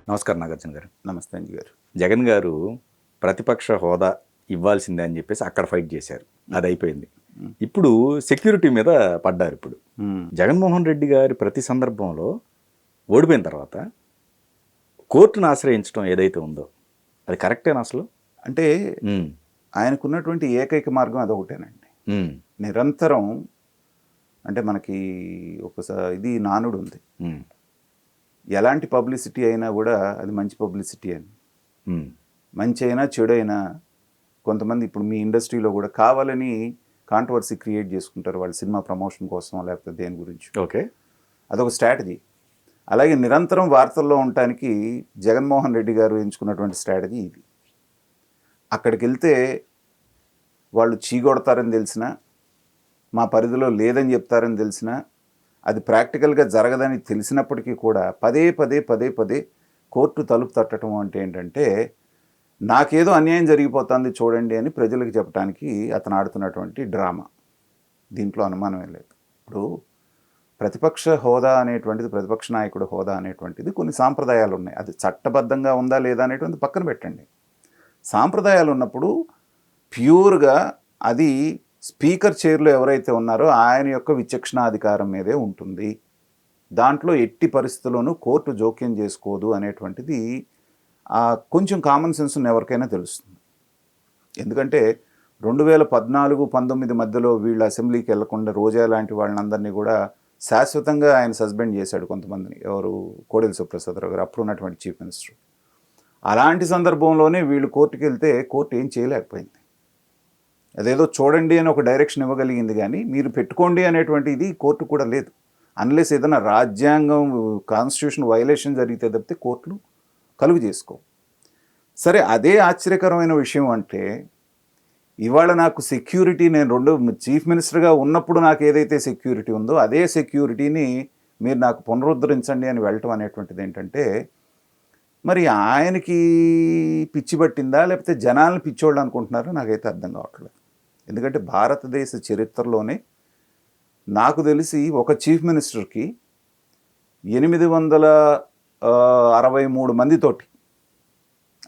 నమస్కారం నాగార్జున గారు. నమస్తే అంజి గారు. జగన్ గారు ప్రతిపక్ష హోదా ఇవ్వాల్సిందే అని చెప్పేసి అక్కడ ఫైట్ చేశారు, అది అయిపోయింది. ఇప్పుడు సెక్యూరిటీ మీద పడ్డారు. ఇప్పుడు జగన్మోహన్ రెడ్డి గారి ప్రతి సందర్భంలో ఓడిపోయిన తర్వాత కోర్టును ఆశ్రయించడం ఏదైతే ఉందో అది కరెక్టేనా అసలు? అంటే ఆయనకున్నటువంటి ఏకైక మార్గం అదొకటేనండి. నిరంతరం అంటే మనకి ఇది నానుడు ఉంది, ఎలాంటి పబ్లిసిటీ అయినా కూడా అది మంచి పబ్లిసిటీ అని. మంచి అయినా చెడు అయినా కొంతమంది ఇప్పుడు మీ ఇండస్ట్రీలో కూడా కావాలని కాంట్రవర్సీ క్రియేట్ చేసుకుంటారు, వాళ్ళ సినిమా ప్రమోషన్ కోసం లేకపోతే దేని గురించి. ఓకే, అదొక స్ట్రాటజీ. అలాగే నిరంతరం వార్తల్లో ఉండటానికి జగన్మోహన్ రెడ్డి గారు ఎంచుకున్నటువంటి స్ట్రాటజీ ఇది. అక్కడికి వెళ్తే వాళ్ళు చీగొడతారని తెలిసినా, మా పరిధిలో లేదని చెప్తారని తెలిసినా, అది ప్రాక్టికల్గా జరగదని తెలిసినప్పటికీ కూడా పదే పదే పదే పదే కోర్టు తలుపు తట్టడం అంటే ఏంటంటే నాకేదో అన్యాయం జరిగిపోతుంది చూడండి అని ప్రజలకు చెప్పడానికి అతను ఆడుతున్నటువంటి డ్రామా. దీంట్లో అనుమానమే లేదు. ఇప్పుడు ప్రతిపక్ష హోదా అనేటువంటిది, ప్రతిపక్ష నాయకుడు హోదా అనేటువంటిది కొన్ని సాంప్రదాయాలు ఉన్నాయి. అది చట్టబద్ధంగా ఉందా లేదా అనేటువంటిది పక్కన పెట్టండి. సాంప్రదాయాలు ఉన్నప్పుడు ప్యూర్గా అది స్పీకర్ చైర్లో ఎవరైతే ఉన్నారో ఆయన యొక్క విచక్షణాధికారం మీదే ఉంటుంది. దాంట్లో ఎట్టి పరిస్థితుల్లోనూ కోర్టు జోక్యం చేసుకోదు అనేటువంటిది కొంచెం కామన్ సెన్స్ ఉన్న ఎవరికైనా తెలుస్తుంది. ఎందుకంటే 2014-19 మధ్యలో వీళ్ళు అసెంబ్లీకి వెళ్లకుండా రోజా లాంటి వాళ్ళందరినీ కూడా శాశ్వతంగా ఆయన సస్పెండ్ చేశాడు కొంతమందిని. ఎవరు? కోడెల శివప్రసాదరావు గారు, అప్పుడు ఉన్నటువంటి చీఫ్ మినిస్టర్. అలాంటి సందర్భంలోనే వీళ్ళు కోర్టుకి వెళ్తే కోర్టు ఏం చేయలేకపోయింది. అదేదో చూడండి అని ఒక డైరెక్షన్ ఇవ్వగలిగింది, కానీ మీరు పెట్టుకోండి అనేటువంటి ఇది కోర్టు కూడా లేదు. అన్లెస్ ఏదైనా రాజ్యాంగం కాన్స్టిట్యూషన్ వైలేషన్ జరిగితే తప్పితే కోర్టులు కలుగు చేసుకో. సరే, అదే ఆశ్చర్యకరమైన విషయం అంటే ఇవాళ నాకు సెక్యూరిటీ, నేను చీఫ్ మినిస్టర్గా ఉన్నప్పుడు నాకు ఏదైతే సెక్యూరిటీ ఉందో అదే సెక్యూరిటీని మీరు నాకు పునరుద్ధరించండి అని వెళ్ళటం అనేటువంటిది ఏంటంటే, మరి ఆయనకి పిచ్చి పట్టిందా లేకపోతే జనాలను పిచ్చోళ్ళు అనుకుంటున్నారో నాకైతే అర్థం కావట్లేదు. ఎందుకంటే భారతదేశ చరిత్రలోనే నాకు తెలిసి ఒక చీఫ్ మినిస్టర్కి 863 మందితోటి,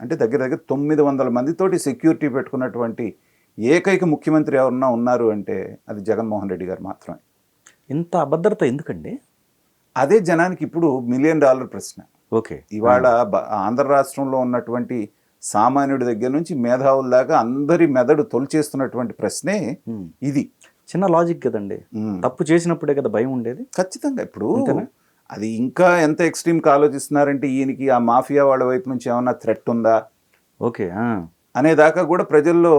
అంటే దగ్గర దగ్గర 900 మందితోటి సెక్యూరిటీ పెట్టుకున్నటువంటి ఏకైక ముఖ్యమంత్రి ఎవరన్నా ఉన్నారు అంటే అది జగన్మోహన్ రెడ్డి గారు మాత్రమే. ఇంత అభద్రత ఎందుకండి? అదే జనానికి ఇప్పుడు $1 మిలియన్ ప్రశ్న. ఓకే, ఇవాళ ఆంధ్ర రాష్ట్రంలో ఉన్నటువంటి సామాన్యుడి దగ్గర నుంచి మేధావుల దాకా అందరి మెదడు తొలిచేస్తున్నటువంటి ప్రశ్నే ఇది. చిన్న లాజిక్ కదండి. తప్పు చేసినప్పుడే కదా భయం ఉండేది. ఖచ్చితంగా. ఇప్పుడు అది ఇంకా ఎంత ఎక్స్ట్రీమ్గా ఆలోచిస్తున్నారంటే ఈయనకి ఆ మాఫియా వాళ్ళ వైపు నుంచి ఏమన్నా థ్రెట్ ఉందా ఓకే అనేదాకా కూడా ప్రజల్లో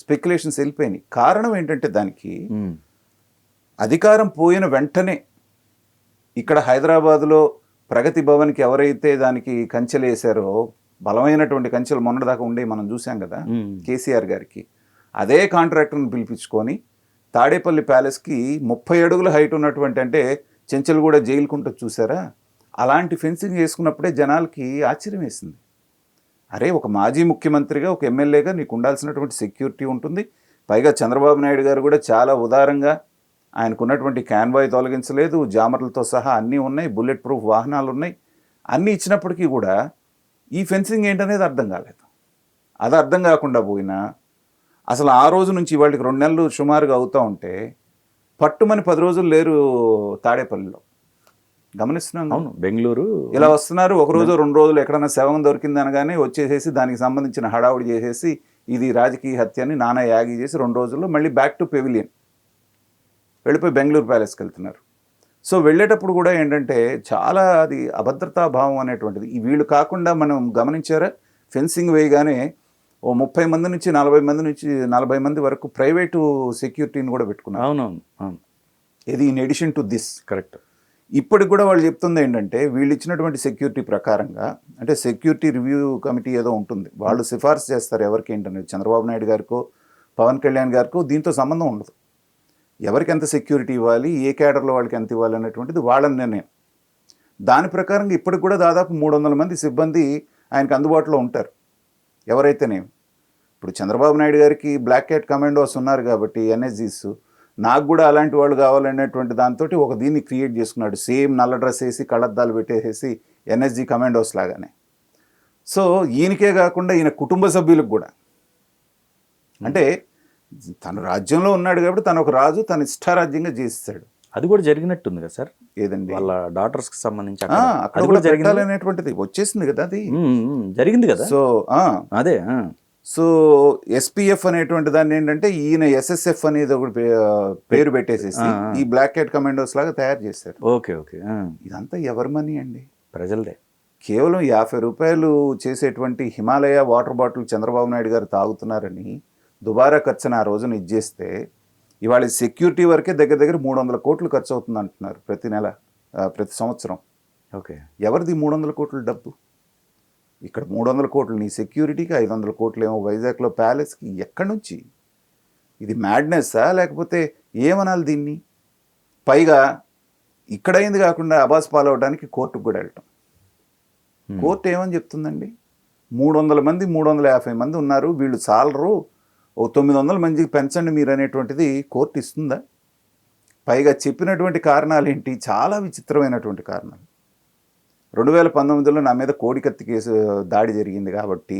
స్పెక్యులేషన్స్ వెళ్ళిపోయినాయి. కారణం ఏంటంటే దానికి అధికారం పోయిన వెంటనే ఇక్కడ హైదరాబాద్లో ప్రగతి భవన్కి ఎవరైతే దానికి కంచెలు వేశారో, బలమైనటువంటి కంచెలు మొన్నటిదాకా ఉండే మనం చూసాం కదా కేసీఆర్ గారికి, అదే కాంట్రాక్టర్ని పిలిపించుకొని తాడేపల్లి ప్యాలెస్కి 30 అడుగుల హైట్ ఉన్నటువంటి, అంటే చెంచల్గూడ జైలుకుంటూ చూసారా, అలాంటి ఫెన్సింగ్ చేసుకున్నప్పుడే జనాలకి ఆశ్చర్యం వేసింది. అరే, ఒక మాజీ ముఖ్యమంత్రిగా, ఒక ఎమ్మెల్యేగా నీకు ఉండాల్సినటువంటి సెక్యూరిటీ ఉంటుంది. పైగా చంద్రబాబు నాయుడు గారు కూడా చాలా ఉదారంగా ఆయనకున్నటువంటి క్యాన్వాయ్ తొలగించలేదు, జామర్లతో సహా అన్నీ ఉన్నాయి, బుల్లెట్ ప్రూఫ్ వాహనాలు ఉన్నాయి, అన్నీ ఇచ్చినప్పటికీ కూడా ఈ ఫెన్సింగ్ ఏంటనేది అర్థం కాలేదు. అది అర్థం కాకుండా పోయినా అసలు ఆ రోజు నుంచి ఇవాళకి 2 నెలలు సుమారుగా అవుతూ ఉంటే పట్టుమని 10 రోజులు లేరు తాడేపల్లిలో. గమనిస్తున్నాం. అవును, బెంగళూరు ఇలా వస్తున్నారు, 1 రోజు 2 రోజులు ఎక్కడన్నా శవం దొరికింది అనగానే వచ్చేసేసి దానికి సంబంధించిన హడావుడి చేసేసి ఇది రాజకీయ హత్య అని నానా యాగి చేసి 2 రోజుల్లో మళ్ళీ బ్యాక్ టు పెవిలియన్ వెళ్ళిపోయి బెంగళూరు ప్యాలెస్కి వెళ్తున్నారు. సో వెళ్ళేటప్పుడు కూడా ఏంటంటే చాలా అది అభద్రతా భావం అనేటువంటిది. ఈ వీళ్ళు కాకుండా మనం గమనించారా, ఫెన్సింగ్ వేయగానే ఓ 30 మంది నుంచి 40 మంది వరకు ప్రైవేటు సెక్యూరిటీని కూడా పెట్టుకున్నారు. అవునవును, ఇది in addition to this. Correct. ఇప్పటికి కూడా వాళ్ళు చెప్తుంది ఏంటంటే వీళ్ళు ఇచ్చినటువంటి సెక్యూరిటీ ప్రకారంగా, అంటే సెక్యూరిటీ రివ్యూ కమిటీ ఏదో ఉంటుంది, వాళ్ళు సిఫార్సు చేస్తారు ఎవరికి ఏంటనేది. చంద్రబాబు నాయుడు గారికో పవన్ కళ్యాణ్ గారికో దీంతో సంబంధం ఉండదు. ఎవరికి ఎంత సెక్యూరిటీ ఇవ్వాలి, ఏ క్యాడర్లో వాళ్ళకి ఎంత ఇవ్వాలి అనేటువంటిది వాళ్ళ నిర్ణయం. దాని ప్రకారంగా ఇప్పటికి కూడా దాదాపు 300 మంది సిబ్బంది ఆయనకు అందుబాటులో ఉంటారు. ఎవరైతేనేమి ఇప్పుడు చంద్రబాబు నాయుడు గారికి బ్లాక్ క్యాట్ కమాండోస్ ఉన్నారు కాబట్టి ఎన్ఎస్జీస్, నాకు కూడా అలాంటి వాళ్ళు కావాలనేటువంటి దాంతో ఒక దీన్ని క్రియేట్ చేసుకున్నాడు. సేమ్ నల్ల డ్రెస్ వేసి కళ్ళద్దాలు పెట్టేసేసి ఎన్ఎస్జీ కమాండోస్ లాగానే. సో ఈయనకే కాకుండా ఈయన కుటుంబ సభ్యులకు కూడా, అంటే తను రాజ్యంలో ఉన్నాడు కాబట్టి తను ఒక రాజు, తను ఇష్టారాజ్యంగా చేస్తాడు. అది కూడా జరిగినట్టుంది కదా సార్, ఏదండి వాళ్ళ డాటర్స్ కి సంబంధించి అక్కడ కూడా పెట్టాలనేటువంటిది వచ్చేసింది కదా అది. జరిగింది కదా. సో అదే సో ఎస్పీఎఫ్ అనేటువంటి దాన్ని ఏంటంటే ఈయన ఎస్ఎస్ఎఫ్ అనేది ఒకటి పేరు పెట్టేసేసి ఈ బ్లాక్ క్యాట్ కమాండోస్ లాగా తయారు చేశారు. Okay okay. ఇదంతా ఎవరి మనీ అండి? ప్రజలదే. కేవలం 50 రూపాయలు చేసేటువంటి హిమాలయ వాటర్ బాటిల్ చంద్రబాబు నాయుడు గారు తాగుతున్నారని దుబారా ఖర్చుని ఆ రోజున ఇచ్చేస్తే ఇవాళ సెక్యూరిటీ వరకే దగ్గర దగ్గర 300 కోట్లు ఖర్చు అవుతుంది అంటున్నారు ప్రతి నెల, ప్రతి సంవత్సరం. ఓకే. ఎవరిది 300 కోట్ల డబ్బు? ఇక్కడ 300 కోట్లు నీ సెక్యూరిటీకి, 500 కోట్లు ఏమో వైజాగ్లో ప్యాలెస్కి. ఎక్కడి నుంచి ఇది? మ్యాడ్నెస్సా లేకపోతే ఏమనాలి దీన్ని? పైగా ఇక్కడైంది కాకుండా అబాస్ పాలవడానికి కోర్టుకు కూడా వెళ్ళటం. కోర్టు ఏమని చెప్తుందండి? 300 మంది 350 మంది ఉన్నారు, వీళ్ళు చాలరు, ఓ 900 మందికి పెంచండి మీరు అనేటువంటిది కోర్టు ఇస్తుందా? పైగా చెప్పినటువంటి కారణాలు ఏంటి? చాలా విచిత్రమైనటువంటి కారణాలు. 2019లో నా మీద కోడికత్తి కేసు దాడి జరిగింది కాబట్టి,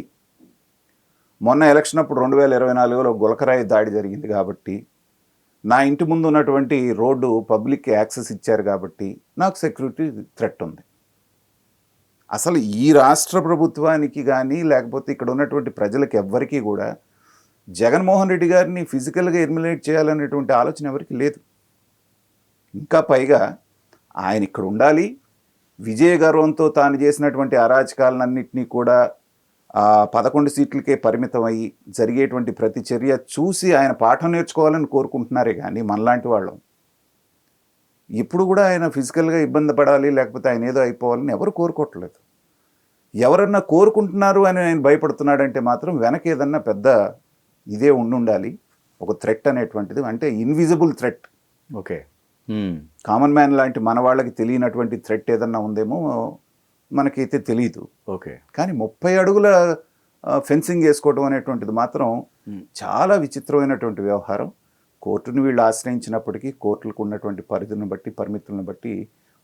మొన్న ఎలక్షన్ అప్పుడు 2024లో గులకరాయి దాడి జరిగింది కాబట్టి, నా ఇంటి ముందు ఉన్నటువంటి రోడ్డు పబ్లిక్కి యాక్సెస్ ఇచ్చారు కాబట్టి నాకు సెక్యూరిటీ థ్రెట్ ఉంది. అసలు ఈ రాష్ట్ర ప్రభుత్వానికి కానీ లేకపోతే ఇక్కడ ఉన్నటువంటి ప్రజలకు ఎవ్వరికీ కూడా జగన్మోహన్ రెడ్డి గారిని ఫిజికల్గా ఎలిమినేట్ చేయాలనేటువంటి ఆలోచన ఎవరికి లేదు. ఇంకా పైగా ఆయన ఇక్కడ ఉండాలి, విజయ గర్వంతో తాను చేసినటువంటి అరాచకాలన్నింటినీ కూడా 11 సీట్లకే పరిమితం అయ్యి జరిగేటువంటి ప్రతి చర్య చూసి ఆయన పాఠం నేర్చుకోవాలని కోరుకుంటున్నారే కానీ మనలాంటి వాళ్ళం ఇప్పుడు కూడా ఆయన ఫిజికల్గా ఇబ్బంది పడాలి లేకపోతే ఆయన ఏదో అయిపోవాలని ఎవరు కోరుకోవట్లేదు. ఎవరన్నా కోరుకుంటున్నారు అని ఆయన భయపడుతున్నాడంటే మాత్రం వెనక ఏదన్నా పెద్ద ఇదే ఉండాలి, ఒక థ్రెట్ అనేటువంటిది, అంటే invisible threat. Okay. Common man లాంటి మన వాళ్ళకి తెలియనటువంటి థ్రెట్ ఏదన్నా ఉందేమో మనకైతే తెలియదు. ఓకే. కానీ 30 అడుగుల ఫెన్సింగ్ వేసుకోవడం అనేటువంటిది మాత్రం చాలా విచిత్రమైనటువంటి వ్యవహారం. కోర్టును వీళ్ళు ఆశ్రయించినప్పటికీ కోర్టులకు ఉన్నటువంటి పరిధిని బట్టి, పరిమితులను బట్టి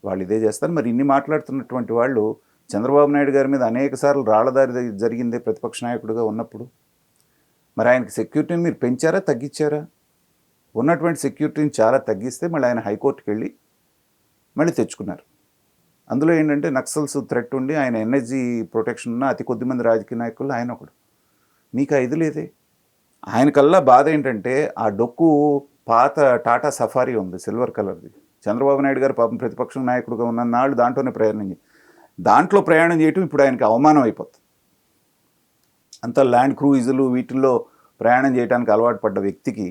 వాళ్ళు ఇదే చేస్తారు. మరి ఇన్ని మాట్లాడుతున్నటువంటి వాళ్ళు చంద్రబాబు నాయుడు గారి మీద అనేక సార్లు రాళ్లదారి జరిగిందే ప్రతిపక్ష నాయకుడిగా ఉన్నప్పుడు. మరి ఆయనకి సెక్యూరిటీని మీరు పెంచారా, తగ్గించారా? ఉన్నటువంటి సెక్యూరిటీని చాలా తగ్గిస్తే మళ్ళీ ఆయన హైకోర్టుకి వెళ్ళి మళ్ళీ తెచ్చుకున్నారు. అందులో ఏంటంటే నక్సల్స్ థ్రెట్ ఉండి ఆయన ఎన్ఎస్జీ ప్రొటెక్షన్ ఉన్న అతి కొద్ది మంది రాజకీయ నాయకులు ఆయన ఒకడు. మీకు ఇది లేదే. ఆయనకల్లా బాధ ఏంటంటే ఆ డొక్కు పాత టాటా సఫారీ ఉంది సిల్వర్ కలర్ది. చంద్రబాబు నాయుడు గారు పాపం ప్రతిపక్ష నాయకుడిగా ఉన్న నాళ్ళు దాంట్లో ప్రయాణం చేయటం ఇప్పుడు ఆయనకి అవమానం అయిపోతుంది. అంత ల్యాండ్ క్రూయిజులు వీటిల్లో ప్రయాణం చేయడానికి అలవాటు పడ్డ వ్యక్తికి,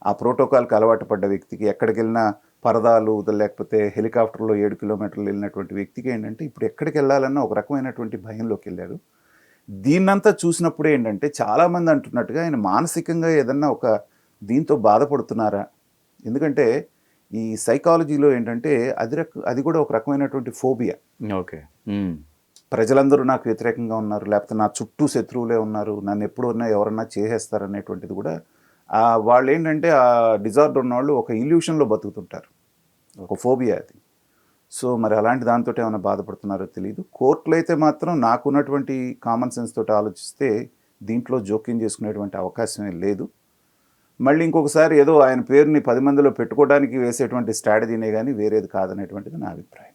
ఆ ప్రోటోకాల్కి అలవాటు పడ్డ వ్యక్తికి, ఎక్కడికి వెళ్ళినా పరదాలు లేకపోతే హెలికాప్టర్లో 7 కిలోమీటర్లు వెళ్ళినటువంటి వ్యక్తికి ఏంటంటే ఇప్పుడు ఎక్కడికి వెళ్ళాలన్నా ఒక రకమైనటువంటి భయంలోకి వెళ్ళారు. దీన్నంతా చూసినప్పుడు ఏంటంటే చాలామంది అంటున్నట్టుగా ఆయన మానసికంగా ఏదన్నా ఒక దీంతో బాధపడుతున్నారా? ఎందుకంటే ఈ సైకాలజీలో ఏంటంటే అది కూడా ఒక రకమైనటువంటి ఫోబియా. ఓకే. ప్రజలందరూ నాకు వ్యతిరేకంగా ఉన్నారు, లేకపోతే నా చుట్టూ శత్రువులే ఉన్నారు, నన్ను ఎప్పుడన్నా ఎవరన్నా చేసేస్తారనేటువంటిది కూడా వాళ్ళు ఏంటంటే ఆ డిజార్డర్ ఉన్న వాళ్ళు ఒక ఇల్యూషన్లో బతుకుతుంటారు, ఒక ఫోబియా అది. సో మరి అలాంటి దాంతో ఏమైనా బాధపడుతున్నారో తెలియదు. కోర్టులో అయితే మాత్రం నాకున్నటువంటి కామన్ సెన్స్ తోటి ఆలోచిస్తే దీంట్లో జోక్యం చేసుకునేటువంటి అవకాశమే లేదు. మళ్ళీ ఇంకొకసారి ఏదో ఆయన పేరుని 10 మందిలో పెట్టుకోవడానికి వేసేటువంటి స్ట్రాటజీనే కానీ వేరేది కాదనేటువంటిది నా అభిప్రాయం.